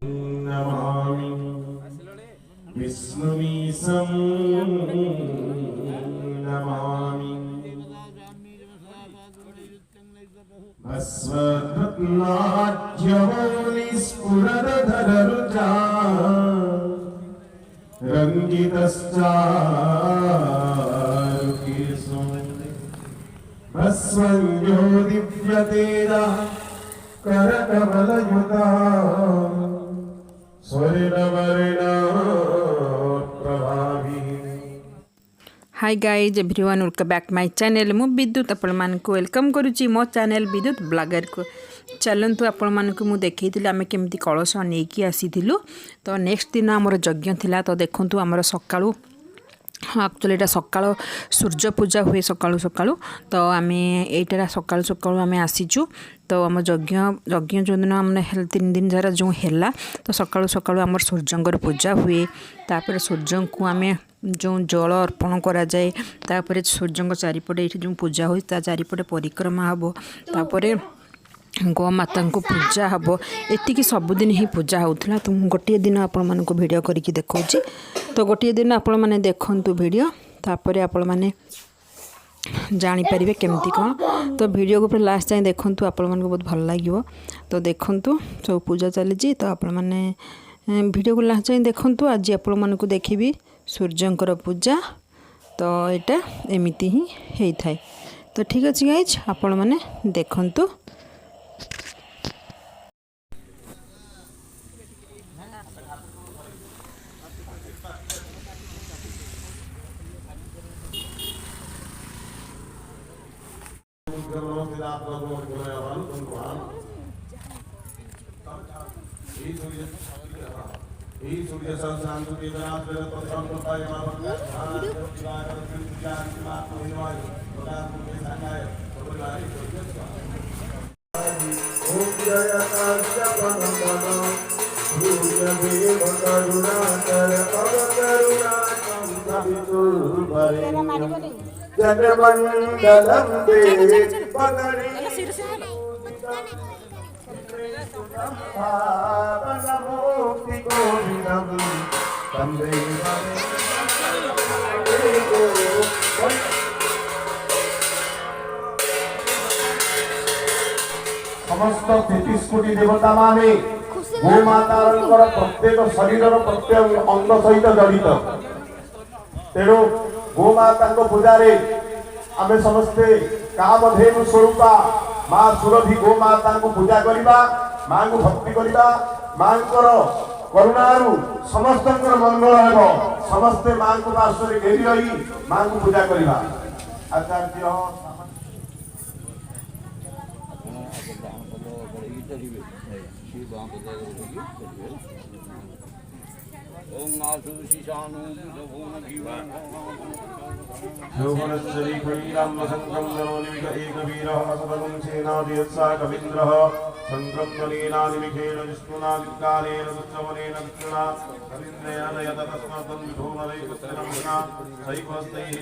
नमामि विष्णुमीशं नमामि भस्वरत्नाढ्यमौलिस्फुरदधररुचा रङ्गितश्चारुकेशो भस्वन्यो दिव्यतेजा करकमलयुता स्वर्णवर्णा प्रभावी। Hi guys everyone welcome back my channel मु विद्युत आपण मानक वेलकम करुच्ची मो चैनल विद्युत ब्लॉगर को। चलतु आपण मानक मु देखैथिली आमे केमती कलश नेकी आसीथिलु। तो नेक्स्ट दिन आमर यज्ञ थिला। तो देखंतु आमर सकाळू एक्चुअली एटा सकाळ सूर्य पूजा हुए सकाळू सकाळू। तो आमे एटा सकाळू सकाळू आमे आसीचु। तो आम यज्ञ यज्ञ जो दिन आम 3 दिन जरा जो हैला तो सकाळू सकाळू आमर सूर्यंकर पूजा हुए। तापर सूर्य को आमे जो जल अर्पण करा जाए। तापर सूर्य चारिपटे ये जो पूजा हो चारिपटे परिक्रमा हम। तापर गोमाता को पूजा हम। एतिकी सबुदिन ही पूजा होता। तो गोटे दिन आपण मानक वीडियो करके देखौची। तो गोटे दिन आपण माने देखंतु वीडियो। तापर आपण माने जानीपर केमती कौन। तो वीडियो को लास्ट जाए देखंतु आपण मानक बहुत भल लगे। तो देखंतु सब पूजा चली। तो आपण माने वीडियो को लास्ट जाए देखंतु। आज आपण मानक देखिबी सूर्यंकर पूजा। तो यहाँ एमती ही होता है। तो ठीक अच्छे गाइज आपण मैंने देखंतु। सूर्य संशांत के जनाब पे प्रथम पाए मारना जनमंडलम दे पगड़ी मुक्ति गोविंदम तंबे समस्त 33 कोटी देवता माने गोमाता प्रत्येक शरीर प्रत्येक अंग सहित जड़ित। तेणु गोमाता पूजा आम समस्ते कामधेनु स्वरूपा माँ सुरभि गोमाता पूजा करवा। माँ को भक्ति करवा। माँ करुणारू समस्त मंगल हो। समस्ते माँ को पार्श्व घेरी रही माँ को पूजा करवा। आचार्य यौवनश्री फणीराम संगम नरोनिमिष एकवीरः असबलं सेनाधियत्सा कवीन्द्रः संक्रमणेनानिमिषेण विष्णुनादिकालेन दुष्टवनेन दक्षिणा कवीन्द्रेण यत तस्मतं विधूमदैकस्त्रमना सैकस्तैः